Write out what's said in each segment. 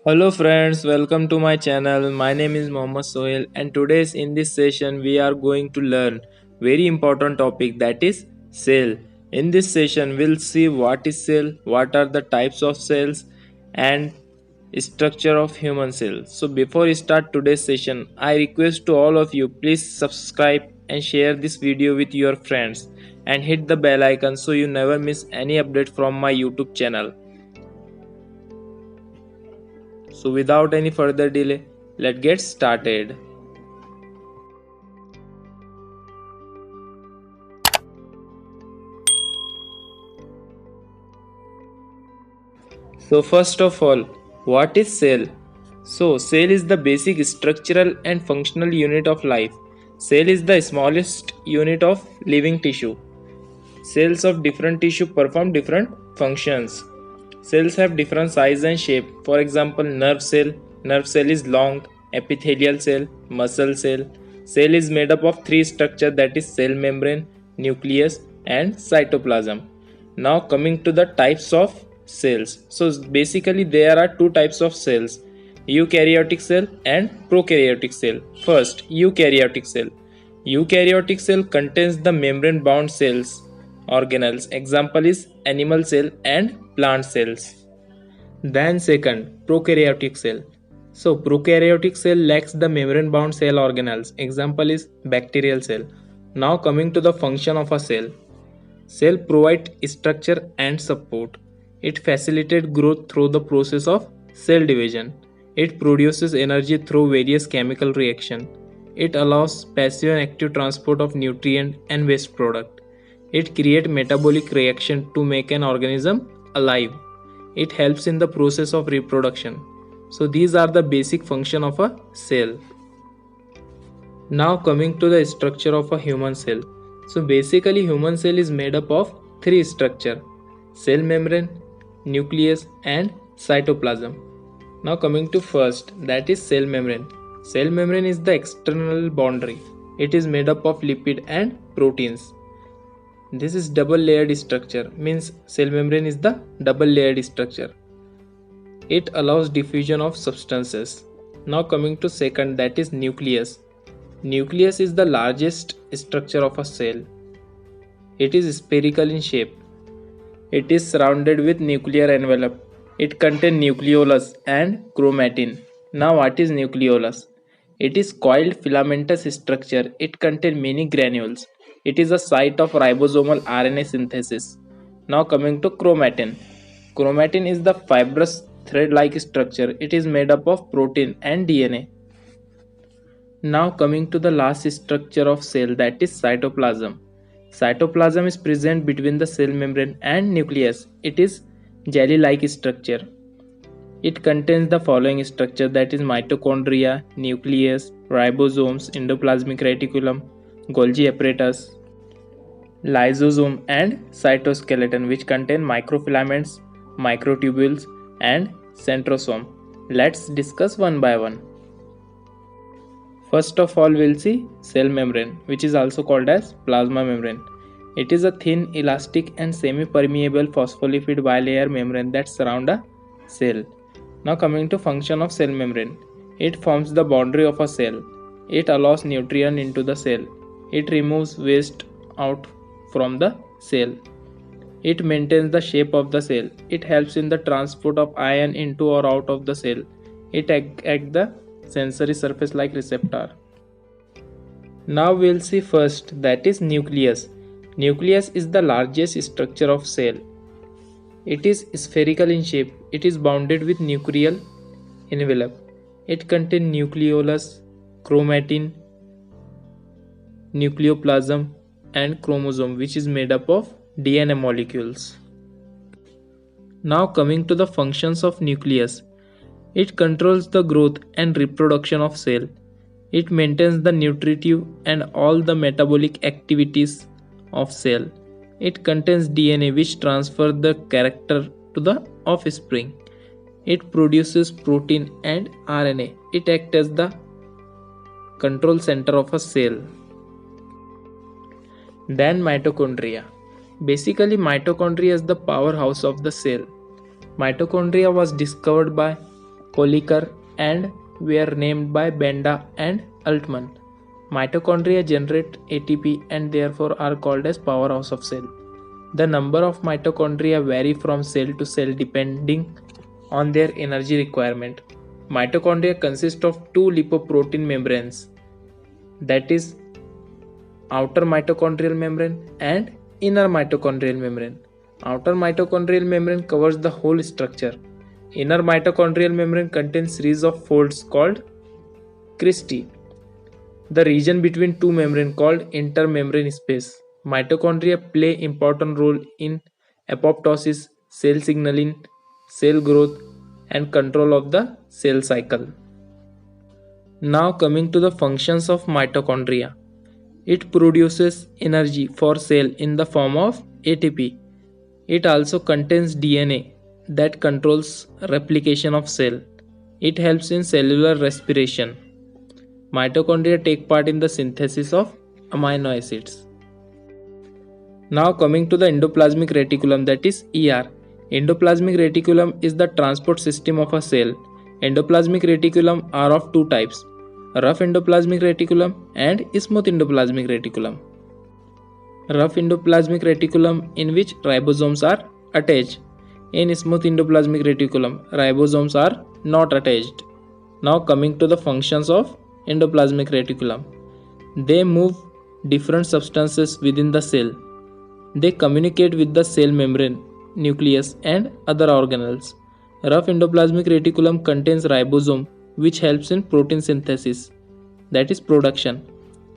Hello friends, welcome to my channel. My name is Mohammad Sohail and today's in this session we are going to learn very important topic that is cell. In this session we'll see what is cell, what are the types of cells and structure of human cell. So before we start today's session, I request to all of you please subscribe and share this video with your friends and hit the bell icon so you never miss any update from my YouTube channel. So without any further delay, let's get started. So first of all, what is cell? So cell is the basic structural and functional unit of life. Cell is the smallest unit of living tissue. Cells of different tissue perform different functions. Cells have different size and shape. For example, nerve cell. Nerve cell is long, epithelial cell, muscle cell. Cell is made up of three structures that is cell membrane, nucleus and cytoplasm. Now coming to the types of cells. So basically there are two types of cells, eukaryotic cell and prokaryotic cell. First, eukaryotic cell. Eukaryotic cell contains the membrane bound cells organelles. Example is animal cell and plant cells. Then second, prokaryotic cell. So prokaryotic cell lacks the membrane bound cell organelles. Example is bacterial cell. Now coming to the function of a cell. Cell provides structure and support. It facilitates growth through the process of cell division. It produces energy through various chemical reactions. It allows passive and active transport of nutrient and waste product. It creates metabolic reaction to make an organism alive. It helps in the process of reproduction. So these are the basic function of a cell. Now coming to the structure of a human cell. So basically human cell is made up of three structure: cell membrane, nucleus and cytoplasm. Now coming to first, that is cell membrane. Cell membrane is the external boundary. It is made up of lipid and proteins. This is double layered structure, means cell membrane is the double layered structure. It allows diffusion of substances. Now coming to second, that is nucleus. Nucleus is the largest structure of a cell. It is spherical in shape. It is surrounded with nuclear envelope. It contains nucleolus and chromatin. Now what is nucleolus? It is coiled filamentous structure. It contains many granules. It is a site of ribosomal RNA synthesis. Now coming to chromatin. Chromatin is the fibrous thread-like structure. It is made up of protein and DNA. Now coming to the last structure of cell, that is cytoplasm. Cytoplasm is present between the cell membrane and nucleus. It is jelly-like structure. It contains the following structure, that is mitochondria, nucleus, ribosomes, endoplasmic reticulum, Golgi Apparatus, lysosome and cytoskeleton, which contain microfilaments, microtubules and centrosome. Let's discuss one by one. First of all, we'll see cell membrane, which is also called as plasma membrane. It is a thin, elastic and semi-permeable phospholipid bilayer membrane that surrounds a cell. Now coming to function of cell membrane. It forms the boundary of a cell. It allows nutrient into the cell. It removes waste out from the cell. It maintains the shape of the cell. It helps in the transport of ion into or out of the cell. It acts the sensory surface like receptor. Now we'll see first, that is nucleus. Nucleus is the largest structure of cell. It is spherical in shape. It is bounded with nuclear envelope. It contains nucleolus, chromatin, nucleoplasm and chromosome, which is made up of DNA molecules. Now coming to the functions of nucleus. It controls the growth and reproduction of cell. It maintains the nutritive and all the metabolic activities of cell. It contains DNA which transfer the character to the offspring. It produces protein and RNA. It acts as the control center of a cell. Then mitochondria. Basically mitochondria is the powerhouse of the cell. Mitochondria was discovered by Kolliker, and were named by Benda and Altman. Mitochondria generate ATP and therefore are called as powerhouse of cell. The number of mitochondria vary from cell to cell depending on their energy requirement. Mitochondria consist of two lipoprotein membranes, that is outer mitochondrial membrane and inner mitochondrial membrane. Outer mitochondrial membrane covers the whole structure. Inner mitochondrial membrane contains series of folds called cristae. The region between two membranes called intermembrane space. Mitochondria play important role in apoptosis, cell signaling, cell growth, and control of the cell cycle. Now coming to the functions of mitochondria. It produces energy for cell in the form of ATP. It also contains DNA that controls replication of cell. It helps in cellular respiration. Mitochondria take part in the synthesis of amino acids. Now coming to the endoplasmic reticulum, that is ER. Endoplasmic reticulum is the transport system of a cell. Endoplasmic reticulum are of two types: rough endoplasmic reticulum and smooth endoplasmic reticulum. Rough endoplasmic reticulum, in which ribosomes are attached. In smooth endoplasmic reticulum, ribosomes are not attached. Now coming to the functions of endoplasmic reticulum. They move different substances within the cell. They communicate with the cell membrane, nucleus, and other organelles. Rough endoplasmic reticulum contains ribosome, which helps in protein synthesis, that is production.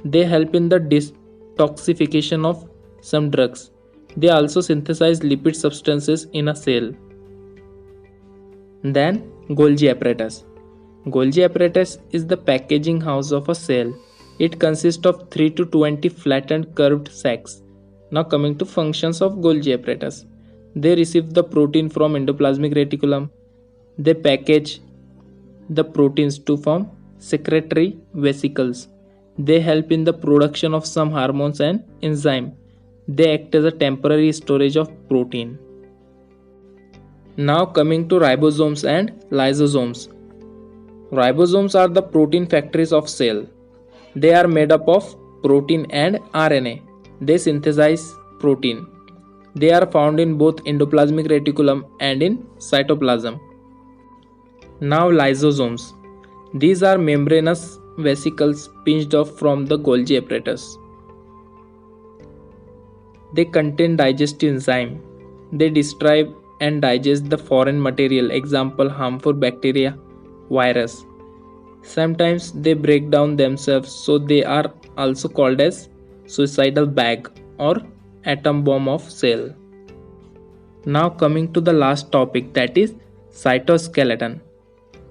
They help in the detoxification of some drugs. They also synthesize lipid substances in a cell. Then Golgi apparatus. Golgi apparatus is the packaging house of a cell. It consists of 3 to 20 flattened curved sacs. Now coming to functions of Golgi apparatus. They receive the protein from endoplasmic reticulum. They package the proteins to form secretory vesicles. They help in the production of some hormones and enzymes. They act as a temporary storage of protein. Now coming to ribosomes and lysosomes. Ribosomes are the protein factories of cell. They are made up of protein and RNA. They synthesize protein. They are found in both endoplasmic reticulum and in cytoplasm. Now lysosomes. These are membranous vesicles pinched off from the Golgi apparatus. They contain digestive enzyme. They describe and digest the foreign material, example harmful bacteria, virus. Sometimes they break down themselves, so they are also called as suicidal bag or atom bomb of cell. Now coming to the last topic, that is cytoskeleton.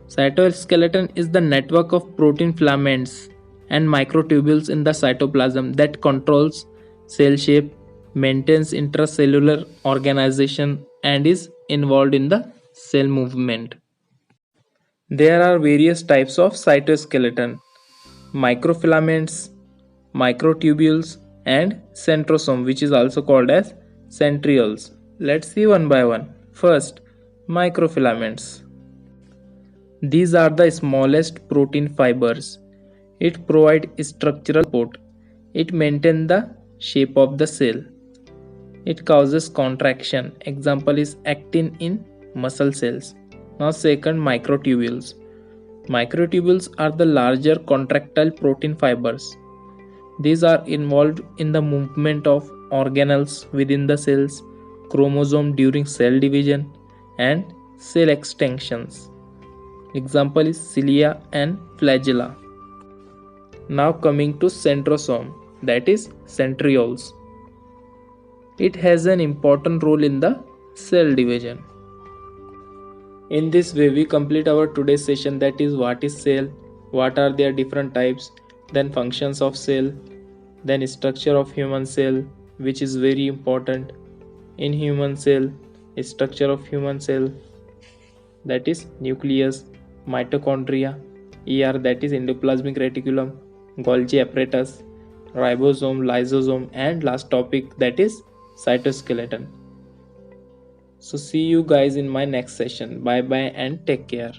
Cytoskeleton is the network of protein filaments and microtubules in the cytoplasm that controls cell shape, maintains intracellular organization, and is involved in the cell movement. There are various types of cytoskeleton: microfilaments, microtubules, and centrosome, which is also called as centrioles. Let's see one by one. First, microfilaments. These are the smallest protein fibers. It provides structural support. It maintains the shape of the cell. It causes contraction. Example is actin in muscle cells. Now second, microtubules. Microtubules are the larger contractile protein fibers. These are involved in the movement of organelles within the cells, chromosome during cell division, and cell extensions. Example is cilia and flagella. Now coming to centrosome, that is centrioles. It has an important role in the cell division. In this way we complete our today's session, that is what is cell, what are their different types, then functions of cell, then structure of human cell, which is very important. In human cell, structure of human cell, that is nucleus, mitochondria, that is endoplasmic reticulum, Golgi apparatus, ribosome, lysosome, and last topic, that is cytoskeleton. So see you guys in my next session. Bye bye and take care.